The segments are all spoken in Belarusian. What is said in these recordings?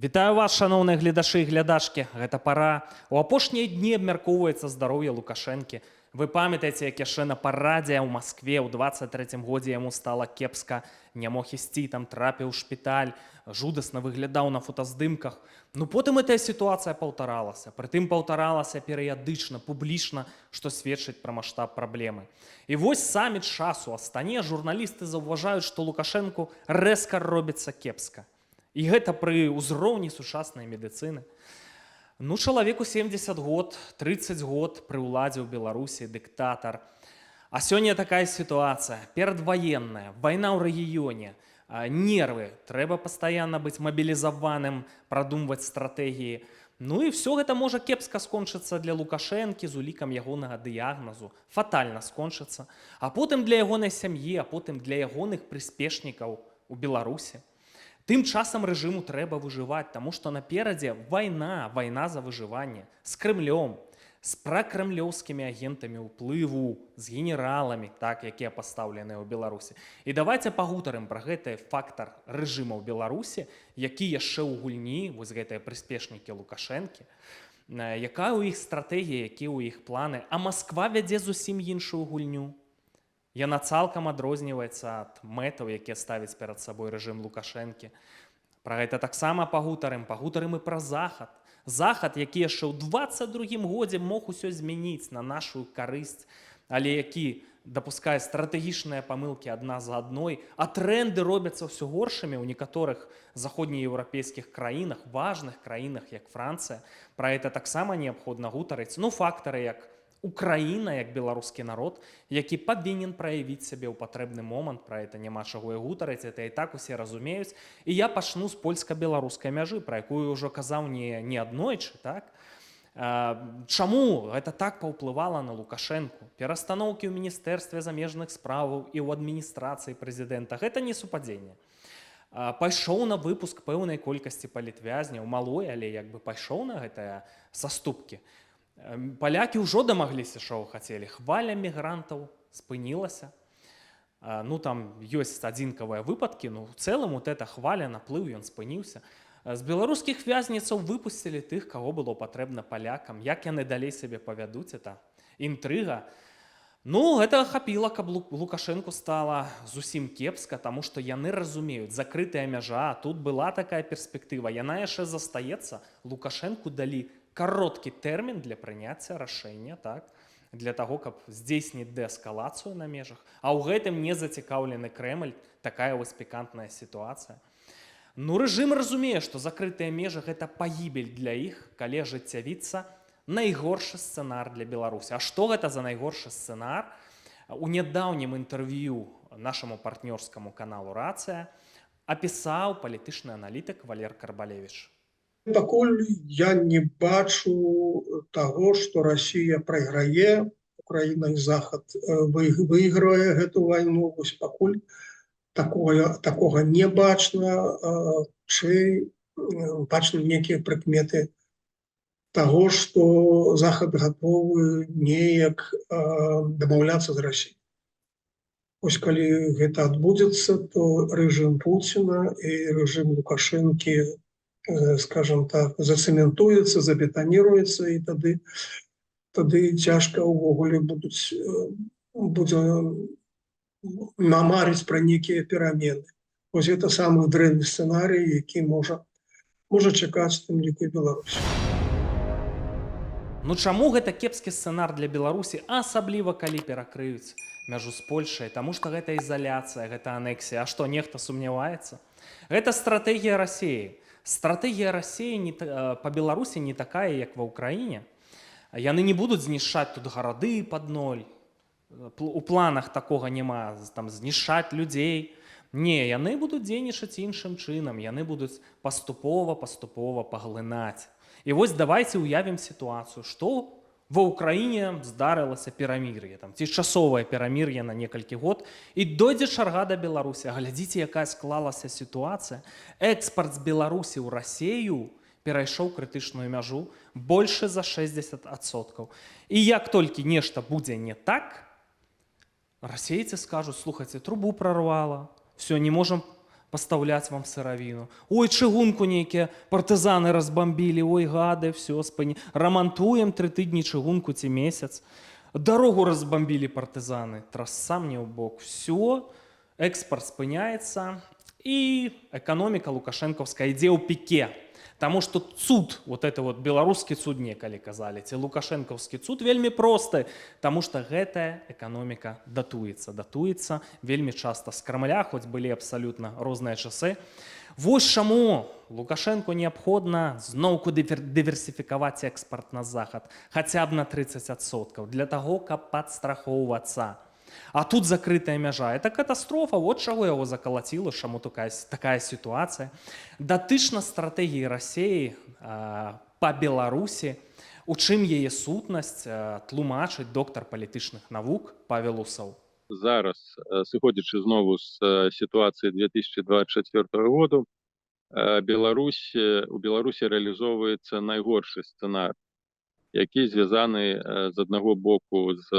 Вітаю вас, шановныя гледачы і глядачкі. Гэта пара. У апошнія дні абмяркоўваецца здароўе Лукашэнкі. Вы памятаеце, як яшчэ на парадзе ў Маскве ў 23-м годзе яму стала кепска, не мог ісці, там трапіў у шпіталь, жудасна выглядаў на фотаздымках. Ну потым гэтая сітуацыя паўтаралася. Прытым паўтаралася перыядычна, публічна, што сведчыць пра маштаб праблемы. І вось саміт часу Астане журналісты заўважаюць, што Лукашэнку рэзка робіцца кепска. І гэта пры ўзроўні сучаснай медыцыны. Ну, чалавеку 70 год, 30 год пры ўладзе ў Беларусі, дыктатар. А сёння такая сітуацыя, перадваенная, вайна ў рэгіёне, нервы, трэба пастаянна быць мабілізаваным, прадумваць стратэгіі. Ну і все гэта можа кепска скончыцца для Лукашэнкі з улікам ягонага дыягназу, фатальна скончыцца, а потым для ягонай сям'і, а потым для ягоных прыспешнікаў у Беларусі. Тым часам рэжыму трэба выжываць, таму што наперадзе вайна за выжыванне з Крымлём, з пракрэмлёўскімі агентамі ўплыву, з генераламі, так, якія пастаўленыя ў Беларусі. І давайце пагутарым пра гэты фактар рэжыма ў Беларусі, які яшчэ ў гульні, вось гэтыя прыспешнікі Лукашэнкі, якая ў іх стратэгія, якія ў іх планы, а Масква вядзе зусім іншую гульню. Яна цалкам адрозніваецца ад мэтаў, якія ставіць перад сабой рэжым Лукашэнкі. Пра гэта таксама пагутарым і пра Захад. Захад, які яшчэ ў 22-м годзе мог усё змяніць на нашу карысць, але які дапускае стратэгічныя памылкі адна за адной, а трэнды робяцца ўсё горшымі ў некаторых заходнееўрапейскіх краінах, важных краінах, як Францыя. Пра гэта таксама неабходна гутарыць. Ну, фактары, як Украіна, як беларускі народ, які павінен праявіць сябе ў патрэбны момант, пра гэта няма чаго і гутарыць, это і так усе разумеюць. І я пачну з польска-беларускай мяжы, пра якую ўжо казаў не аднойчы, так? Чаму гэта так паўплывала на Лукашэнку? Перастаноўкі ў міністэрстве замежных справаў і ў адміністрацыі прэзідэнта, гэта не супадзенне. Пайшоў на выпуск пэўнай колькасці палітвязняў, малой, але як бы пайшоў на гэтыя саступкі. Палякі ўжо дамагліся, чаго хацелі. Хваля мігрантаў спынілася. Ну, там ёсць адзінкавыя выпадкі, ну, в цэлым вот эта хваля, наплыў, ён спыніўся. З беларускіх вязніцаў выпусцілі тых, каго было патрэбна палякам. Як яны далей сябе павядуць, это інтрыга. Ну, гэта ахапіла, каб Лукашэнку стала зусім кепска, таму што яны разумеюць, закрытая мяжа, тут была такая перспектыва, яна яшчэ застаецца. Лукашэнку далі кароткі тэрмін для прыняцця рашэння, так, для таго, каб здзейсніць дээскалацыю на межах. А ў гэтым не зацікаўлены Крэмль, такая вось пікантная сітуацыя. Ну, рэжым разумее, што закрытыя межы – гэта пагібель для іх, калі ажыццявіцца найгоршы сцэнар для Беларусі. А што гэта за найгоршы сцэнар? У нядаўнім інтэрв'ю нашаму партнёрскаму каналу «Рацыя» апісаў палітычны аналітык Валер Карбалевіч. Пакуль я не бачу таго, што Расія прайграе, Украіна і Захад выйграе гэту вайну. Вось пакуль такога не бачна, бачны некія прыкметы таго, што Захад гатовы неяк дамаўляцца з Расіяй. Вось калі гэта адбудзецца, то рэжым Пуціна і рэжым Лукашэнкі, скажем так, зацэментуецца, забетаніруецца, і тады цяжка ўвогуле будзе намарыць пра нейкія перамены. Вось гэта самы дрэнны сцэнарый, які можа чакаць тым ліку і Беларусі. Ну чаму гэта кепскі сцэнар для Беларусі, асабліва калі перакрыюць мяжу з Польшай, таму што гэта ізаляцыя, гэта анексія. А што, нехта сумняваецца? Гэта стратэгія Расіі. Стратэгія Расіі па Беларусі не такая, як ва Ўкраіне. Яны не будуць знішчаць тут гарады пад ноль. У планах такога няма, там знішчаць людзей. Не, яны будуць дзейнічаць іншым чынам, яны будуць паступова паглынаць. І вось давайце ўявім сітуацыю, што ва Ўкраіне здарылася перамір'е, ці часовае перамір'е на некалькі год, і дойдзе чарга да Беларусі. Глядзіце, якая склалася сітуацыя. Экспарт з Беларусі ў Расію перайшоў крытычную мяжу больш за 60%. І як толькі нешта будзе не так, расейцы скажуць: слухайце, трубу прорвала, все, не можам пастаўляць вам сыравіну. Ой, чыгунку нейкія партызаны разбамбілі, ой, гады, все, рамантуем 3 тыдні чыгунку ці месяц. Дарогу разбамбілі партызаны, трасса мне ў бок. Все, экспорт спыняецца, і эканоміка лукашэнкаўская ідзе ў піке. Таму што цуд, вот это вот беларускі цуд некалі казалі, ці лукашэнкаўскі цуд вельмі просты, таму што гэтая эканоміка датуецца вельмі часта з Крамля, хоць былі абсалютна розныя часы. Вось чаму Лукашэнку неабходна зноўку дыверсіфікаваць экспарт на захад, хаця б на 30%, для таго, каб падстрахоўвацца. А тут закрытая мяжа. Это катастрофа, вот чаго яго закалаціла, чаму такая сітуацыя. Датычна стратэгіі Расіі па Беларусі, у чым яе сутнасць, тлумачыць доктар палітычных навук Павел Усаў. Зараз, сыходзячы знову з сітуацыі 2024 году, у Беларусі рэалізоўваецца найгоршы сцэнар, які звязаны з аднаго боку з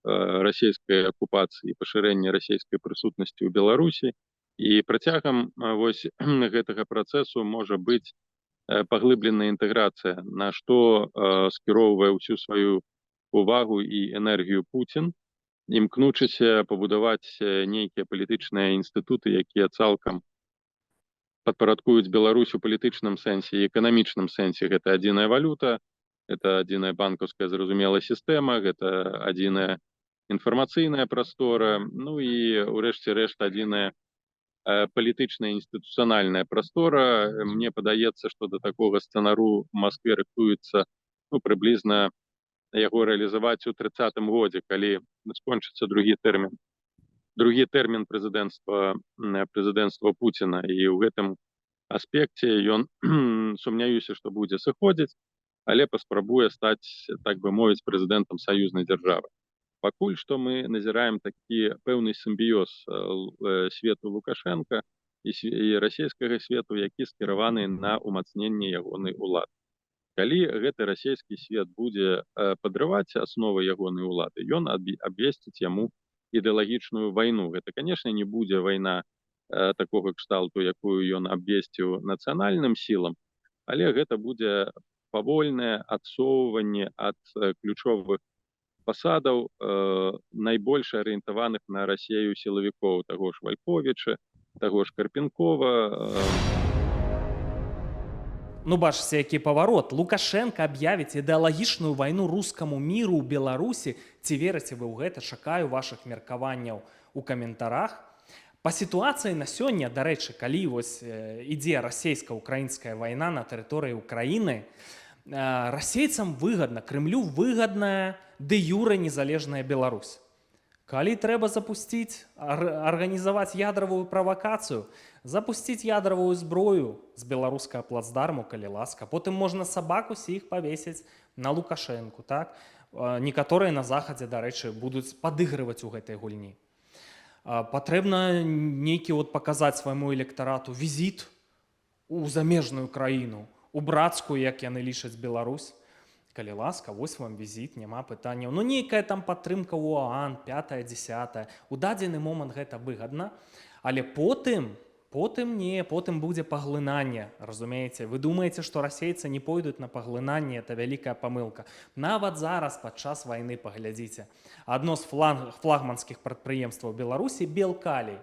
расійскай акупацыяй і пашырэння расійскай прысутнасці ў Беларусі, і працягам вось гэтага працэсу можа быць паглыбленая інтэграцыя, на што скіроўвае ўсю сваю увагу і энергію Пуцін, імкнучыся пабудаваць нейкія палітычныя інстытуты, якія цалкам падпарадкуюць Беларусь у палітычным сэнсе і эканамічным сэнсе. Гэта адзіная валюта, это адзіная банкаўская зразумелая сістэма, гэта адзіная інфармацыйная прастора, ну і ўрэшце рэшт адзіная палітычная інстытуцыянальная прастора. Мне падаецца, што да такога сцэнару в Маскве рыхтуецца прыблізна яго рэалізаваць у 30-м годзе, калі скончыцца другі тэрмін прэзідэнцтва Пуціна, і ў гэтым аспекце ён, сумняюся, што будзе сыходзіць, але паспрабуе стаць, так бы мовіць, прэзідэнтам саюзнай дзяржавы. Пакуль што мы назіраем такі пэўны сімбіёз свету Лукашэнка і расійскага свету, які скіраваны на ўмацненне ягонай улады. Калі гэты расійскі свет будзе падрываць асновы ягонай улады, ён абвесціць яму ідэалагічную вайну. Гэта, канешне, не будзе вайна такога кшталту, якую ён абвесціў нацыянальным сілам, але гэта будзе павольнае адсоўванне ад ключовых пасадаў найбольш арыентаваных на Расію сілавікоў, таго ж Вальковіча, таго ж Карпенкова. Ну, бачыце, які паварот. Лукашенко аб'явіць ідэалагічную вайну рускаму міру ў Беларусі. Ці верыце вы ў гэта? Чакаю вашых меркаванняў у каментарах. Па сітуацыі на сёння, дарэчы, калі вось ідзе расійска-украінская вайна на тэрыторыі Украіны, расейцам выгадна, Крымлю выгадная дэ-юрэ незалежная Беларусь. Калі трэба запусціць, арганізаваць ядравую правакацыю, запусціць ядравую зброю з беларускага плацдарму, калі ласка, потым можна сабак усіх павесіць на Лукашэнку, так? Некаторыя на захадзе, дарэчы, будуць падыгрываць у гэтай гульні. Патрэбна нейкі паказаць свайму электарату візіт у замежную краіну, у брацкую, як яны лічаць Беларусь. Калі ласка, вось вам візіт, няма пытанняў. Ну, нейкая там падтрымка ў ОАН, 5-е, 10-е. У дадзены момант гэта выгадна, але потым будзе паглынанне, разумееце? Вы думаеце, што расейцы не пойдуць на паглынанне, это вялікая памылка. Нават зараз, падчас вайны, паглядзіце. Адно з флагманскіх прадпрыемстваў Беларусі, Белкалій,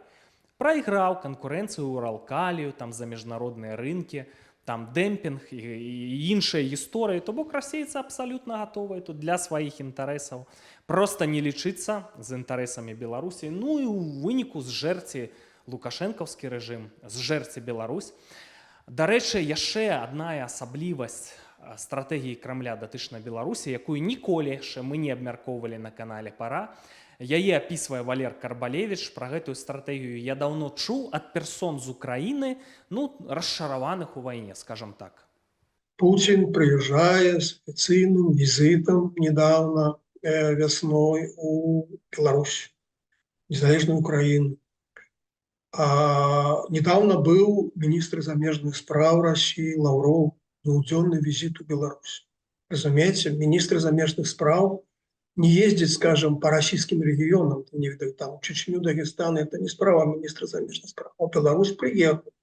прайграў канкурэнцыю Уралкалію, там за міжнародныя рынкі, там дэмпінг і іншыя гісторыі, то бок расейцы абсалютна гатовыя тут для сваіх інтарэсаў. Проста не лічыцца з інтарэсамі Беларусі, ну і ў выніку зжэрці лукашэнкаўскі рэжым, зжэрці Беларусь. Дарэчы, яшчэ адна асаблівасць стратэгіі Крамля датычна Беларусі, якую ніколі яшчэ мы не абмяркоўвалі на канале «Пара». Яе апісвае Валер Карбалевіч. Пра гэтую стратэгію я даўно чуў ад персон з Украіны, ну, расчараваных у вайне, скажам так. Путин приезжая с официальным визитом недавно весной у Беларусь, незалежную Украину. Недавно был министр замежных справ России Лавров, двухдневный визит у Беларусь. Разумеется, министр замежных справ не ездить, скажем, по российским регионам, не видать, там, Чечню, Дагестан, это не справа министра замежных справ. А Беларусь приехал.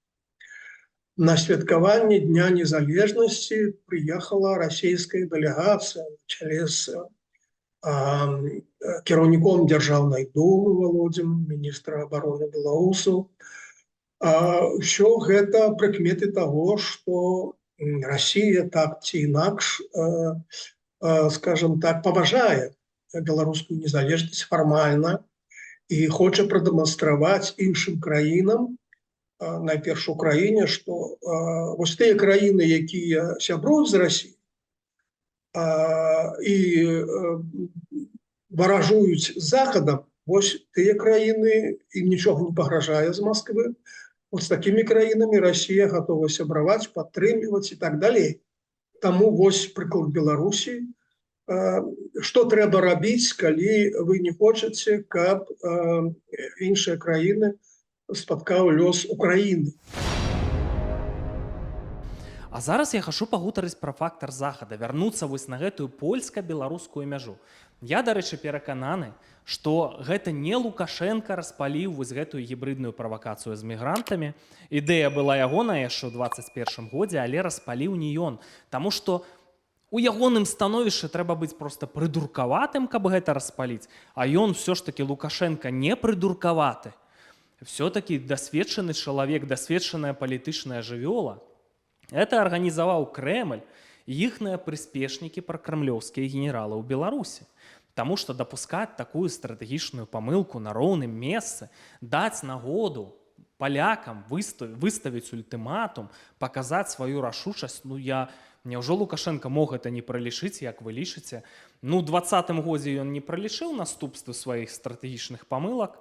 На святкаванне Дня незалежности приехала российская делегация на чале с кіраўніком Дзяржаўнай думы Володем, министра обороны Беларусу. Все гэта прыкметы того, что Россия так ці інакш, скажем так, паважае беларускую незалежнасць фармальна і хоча прадэманстраваць іншым краінам, найперш Украіне, што вось тыя краіны, якія сябруюць з Расіяй і варажуюць з Захадам, вось тыя краіны, ім нічога не пагражае з Масквы. Вот з такімі краінамі Расія гатова сябраваць, падтрымліваць і так далей. Таму вось прыклад Беларусі. Што трэба рабіць, калі вы не хочаце, каб іншыя краіны спаткаў лёс Украіны. А зараз я хачу пагутарыць пра фактар захада, вярнуцца вось на гэтую польска-беларускую мяжу. Я, дарэчы, перакананы, што гэта не Лукашенко распаліў вось гэтую гібридную правакацыю з мігрантамі. Ідэя была ягоная яшчэ ў 21 годзе, але распаліў не ён. Таму што у ягоным становішчы трэба быць проста прыдуркаватым, каб гэта распаліць. А ён ўсё ж такі Лукашенко не прыдуркаваты. Все-таки досведчаны чалавек, досведчаная палітычная жывёла. Это арганізаваў Крэмль і іхныя прыспешнікі пракрамлёўскія генералы ў Беларусі. Таму што дапускаць такую стратэгічную памылку на роўным месцы, даць нагоду палякам выставіць ультыматум, паказаць сваю рашучасць, няўжо Лукашенко мог гэта не пралічыць, як вы лічыце? У 2020 годзе ён не пралічыў наступствы сваіх стратэгічных памылак,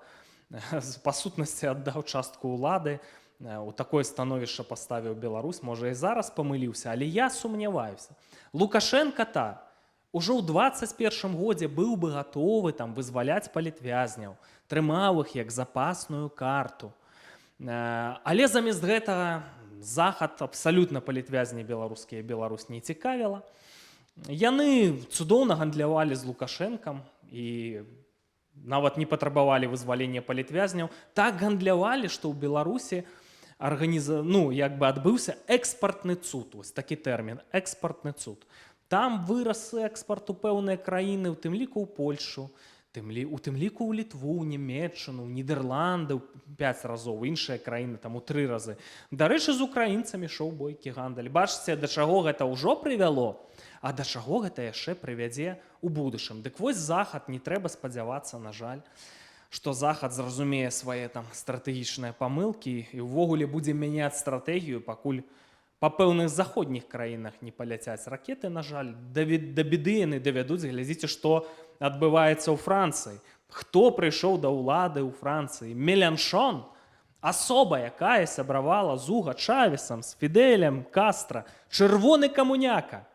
па сутнасці аддаў частку ўлады, у такое становішча паставіў Беларусь, можа і зараз памыліўся, але я сумняваюся. Лукашенко ўжо ў 21 годзе быў бы гатовы вызваляць палітвязняў, трымаў іх як запасную карту. Але замест гэтага захад абсалютна палітвязні беларускія Беларусь не цікавіла. Яны цудоўна гандлявалі з Лукашэнкам і нават не патрабавалі вызвалення палітвязняў, так гандлявалі, што ў Беларусі адбыўся экспартны цуд, вось такі тэрмін, экспартны цуд. Там вырас экспарт у пэўныя краіны, у тым ліку ў Польшу, у тым ліку ў Літву, Нямецчыну, Нідерланды 5 разоў, іншыя краіны у 3 разы. Дарэчы, з украінцамі ішоў бойкі гандаль. Бачыце, да чаго гэта ўжо прывяло? А да чаго гэта яшчэ прывядзе ў будучым? Дык вось захад, не трэба спадзявацца, на жаль, што захад зразумее свае стратэгічныя памылкі і ўвогуле будзе мяняць стратэгію, пакуль па пэўных заходніх краінах не паляцяць ракеты, на жаль. Да беды яны давядуць, глядзіце, што адбываецца ў Францыі. Хто прыйшоў да ўлады ў Францыі? Меланшон, асоба, якая сябравала з Уга Чавесам, з Фідэлем, Кастра, чырвоны камуняка.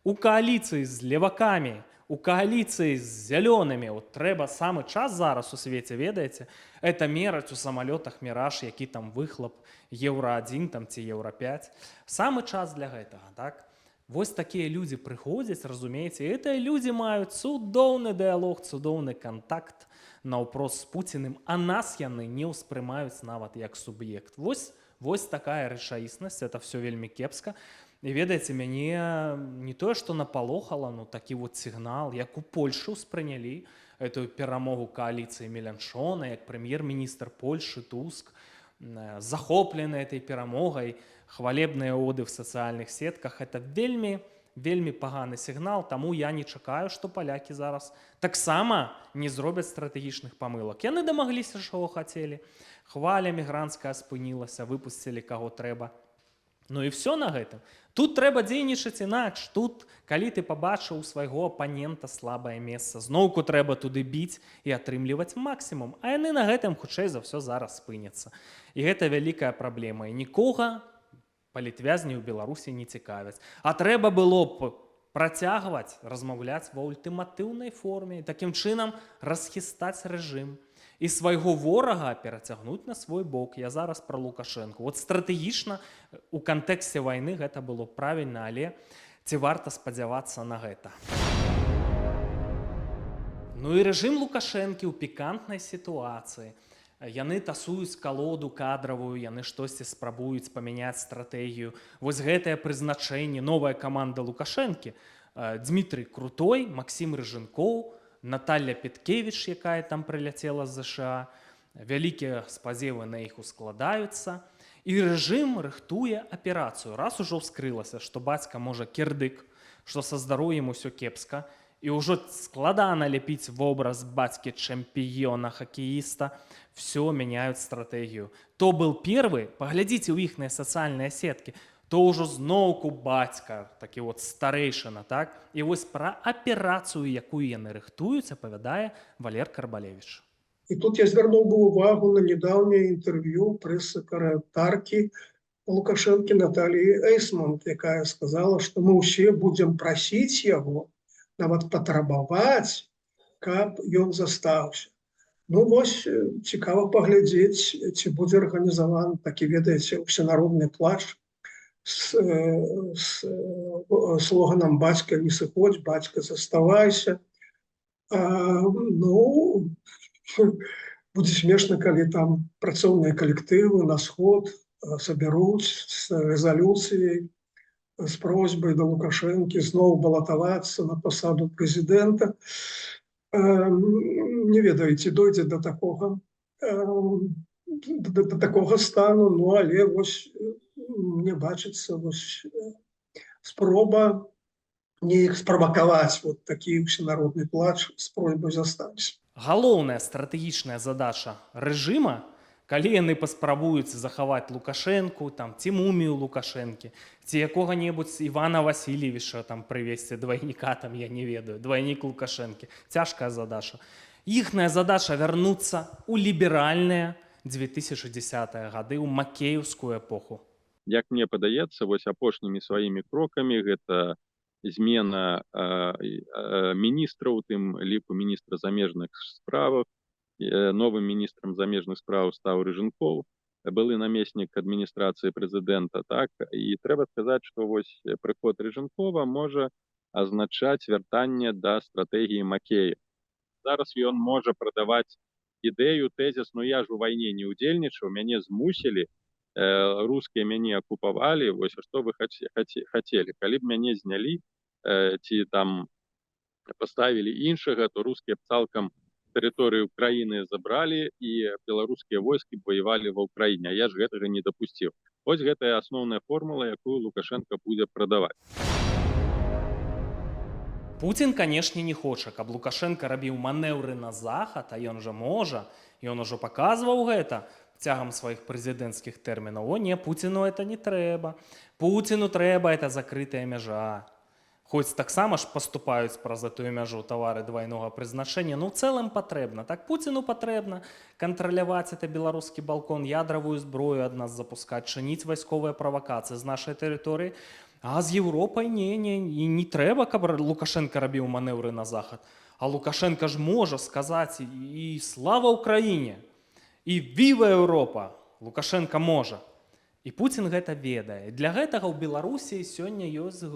У кааліцыі з левакамі, у кааліцыі з зялёнымі. Трэба самы час зараз у свеце, ведаеце, это мераць у самалётах «Міраж», які там выхлоп, Еўра-1 ці Еўра-5. Самы час для гэтага, так? Вось такія людзі прыходзяць, разумееце, і гэтыя людзі маюць цудоўны дыялог, цудоўны кантакт наўпрост з Пуціным, а нас яны не ўспрымаюць нават як суб'ект. Вось такая рэчаіснасць, это все вельмі кепска. І ведаеце, мяне не тое, што напалохала, такі сігнал, як у Польшы ўспрынялі эту перамогу кааліцыі Меланшона, як прэм'ер-міністр Польшы Туск, захоплены этой перамогай, хвалебныя оды в сацыяльных сетках. Это вельмі, вельмі паганы сігнал, таму я не чакаю, што палякі зараз таксама не зробяць стратэгічных памылак. Яны дамагліся, чаго хацелі. Хваля мігрантская спынілася, выпусцілі каго трэба. І все на гэтым. Тут трэба дзейнічаць інакш. Тут, калі ты пабачыў свайго апанента слабае месца, зноўку трэба туды біць і атрымліваць максімум. А яны на гэтым, хутчэй за ўсё, зараз спыняцца. І гэта вялікая праблема. І нікога палітвязні ў Беларусі не цікавяць. А трэба было б працягваць размаўляць ва ультыматыўнай форме і такім чынам расхістаць рэжым. І свайго ворага перацягнуць на свой бок. Я зараз пра Лукашэнку. Стратэгічна у кантэксце вайны гэта было правільна, але ці варта спадзявацца на гэта? Ну і рэжым Лукашэнкі ў пікантнай сітуацыі. Яны тасуюць калоду кадравую, яны штосьці спрабуюць памяняць стратэгію. Вось гэтае прызначэнне, новая каманда Лукашэнкі, Дмітрый Крутой, Максім Рыжынкоў, Наталья Петкевіч, якая там прыляцела з ЗША, вялікія спадзевы на іх ускладаюцца. І рэжым рыхтуе аперацыю. Раз ужо ўскрылася, што бацька можа кірдык, што са здароўем усё кепска, і ўжо складана ляпіць вобраз бацькі чэмпіёна, хакеіста, все меняют стратегию. То был первый, поглядите у іхныя сацыяльныя сеткі, то ўжо зноўку бацька, такі вот старэйшына, так? І вось пра аперацыю, якую яны рыхтуюць, апавядае Валер Карбалевіч. И тут я звярнуў бы увагу на недавнее интервью пресс-секретарки Лукашенко Натальи Эйсмонт, якая сказала, что мы все будем просить его, нават патрабаваць, каб ён застаўся. Ну вось цікава паглядзець, ці будзе арганізаван такі, ведаеце, усенародны плач з слоганам «Бацька, не сыходзь, бацька, заставайся». Ну, будзе смешна, калі там працоўныя калектывы на сход сабяруць з рэзалюцыяй, з просьбай да Лукашэнкі зноў балатавацца на пасаду прэзідэнта. Не ведаю, ці дойдзе до такого стану, ну але вось мне бачыцца вось спроба неяк справакаваць вот такі ўсенародны плач з просьбай застаўся. Галоўная стратэгічная задача рэжыма, калі яны паспрабуюць захаваць Лукашэнку, там, ці мумію Лукашэнкі, ці якога-небудзь Івана Васильевича там прывесці, двайніка там, я не ведаю, двайнік Лукашэнкі. Цяжкая задача. Іхная задача вярнуцца ў ліберальныя 2010-е гады, ў макеевскую эпоху. Як мне падаецца, вось апошнімі сваімі крокамі гэта змена міністра, у тым ліку міністра замежных справаў. Новым міністрам замежных справ стаў Рыжынкоў, былы намеснік адміністрацыі прэзідэнта, так? І трэба сказаць, што вось прыход Рыжынкова можа азначаць вяртанне да стратэгіі Макея. Зараз ён можа прадаваць ідэю, тэзіс, ну я ж у вайне не ўдзельнічаў, мяне змусілі, рускія мяне акупавалі, вось што вы хацелі. Калі б мяне знялі, ці там паставілі іншага, то рускія б цалкам тэрыторыю краіны забралі і беларускія войскі воевалі ва ўкраіне, а я ж гэтага не дапусціў. Вось гэтая асноўная формула, якую Лукашенко будзе прадаваць. Путін, канешне, не хоча, каб Лукашенко рабіў манеўры на захад, а ён жа можа, ён ужо паказваў гэта цягам сваіх прэзідэнцкіх тэрмінаў. О, не, Пуціну это не трэба. Пуціну трэба, это закрытая мяжа. Хоць таксама ж паступаюць праз гэтую мяжу тавары двайнога прызначэння, ну ў цэлым патрэбна. Так Пуціну патрэбна кантраляваць это беларускі балкон, ядравую зброю ад нас запускаць, чыніць вайсковыя правакацыі з нашай тэрыторыі. А з Еўропай не трэба, каб Лукашенко рабіў манеўры на захад. А Лукашенко ж можа сказаць і слава Ўкраіне, і віва Еўропа. Лукашенко можа. І Пуцін гэта ведае. Для гэтага ў Беларусі сёння ёсць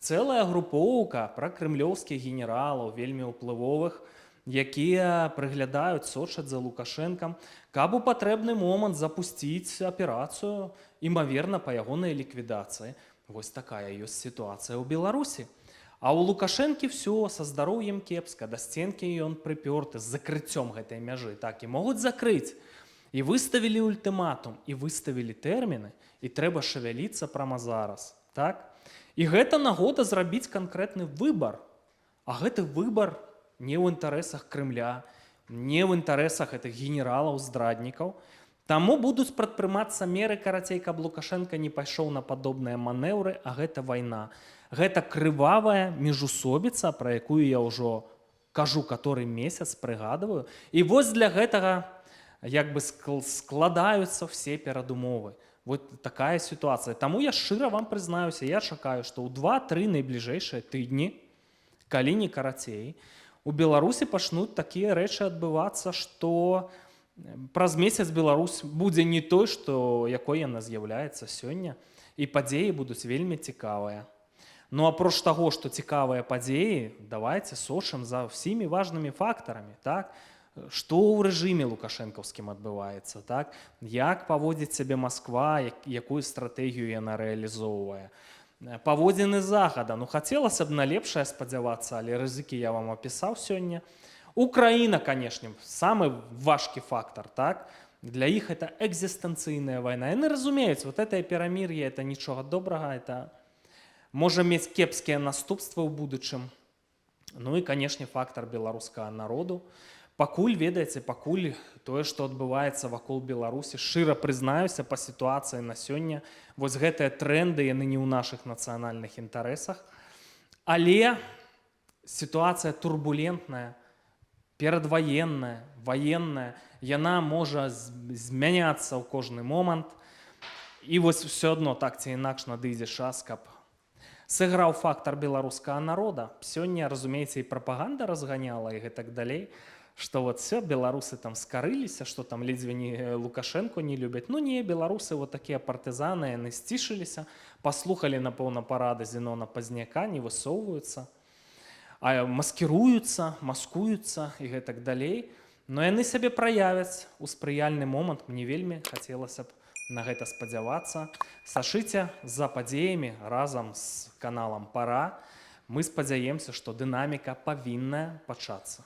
цэлая групоўка пракрэмлёўскіх генералаў, вельмі ўплывовых, якія прыглядаюць, сочаць за Лукашэнкам, каб у патрэбны момант запусціць аперацыю, імаверна, па ягонай ліквідацыі. Вось такая ёсць сітуацыя ў Беларусі. А ў Лукашэнкі все, са здароўем кепска, да сценкі ён прыпёрты з закрыццём гэтай мяжы. Так, і могуць закрыць. І выставілі ультыматум, і выставілі тэрміны, і трэба шавяліцца прама зараз. Так? І гэта нагода зрабіць канкрэтны выбар. А гэты выбар не ў інтарэсах Крымля, не ў інтарэсах гэтых генералаў-здраднікаў. Таму будуць прадпрымацца меры, карацей, каб Лукашенко не пайшоў на падобныя манеўры, а гэта вайна. Гэта крывавая міжусобіца, пра якую я ўжо кажу каторы месяц, прыгадываю. І вось для гэтага як бы складаюцца все перадумовы. Вот такая ситуация. Таму я шчыра вам прызнаюся, я чакаю, што ў 2-3 найбліжэйшыя тыдні, калі не карацей, у Беларусі пачнуць такія рэчы адбывацца, што праз месяц Беларусь будзе не той, што якой яна з'яўляецца сёння, і падзеі будуць вельмі цікавыя. Ну, апроч таго, што цікавыя падзеі, давайте сочым за ўсімі важнымі фактарамі, так? Што ў рэжыме лукашэнкаўскім адбываецца, так? Як паводзіць сябе Масква, якую стратэгію яна рэалізоўвае. Паводзіны захада. Ну, хацелася б на лепшае спадзявацца, але рызыкі я вам апісаў сёння. Украіна, канешне, самы важкі фактар, так? Для іх это экзістэнцыйная вайна. Яны разумеюць, вот это перамір'е, это нічога добрага, это можа мець кепскія наступствы ў будучым. Ну і, канешне, фактар беларускага народу. Пакуль, ведаеце, пакуль тое, што адбываецца вакол Беларусі, шчыра прызнаюся, па сітуацыі на сёння, вось гэтыя тренды, яны не ў нашых нацыянальных інтарэсах. Але сітуацыя турбулентная, перадваенная, ваенная, яна можа змяняцца ў кожны момант. І вось все адно так ці інакш надыдзе час, каб сыграў фактар беларускага народа. Сёння, разумееце, і прапаганда разганяла, і гэтак далей, што вот все, беларусы там скарыліся, што там ледзьве не Лукашэнку не любяць. Ну не, беларусы вот такія партызаны, яны сцішыліся, паслухалі, напэўна, парады Зенона Пазняка, не высоўваюцца, а маскіруюцца, маскуюцца і гэтак далей. Но яны сябе праявяць у спрыяльны момант. Мне вельмі хацелася б на гэта спадзявацца. Сачыце за падзеямі разам з каналам Пара. Мы спадзяемся, што дынаміка павінна пачацца.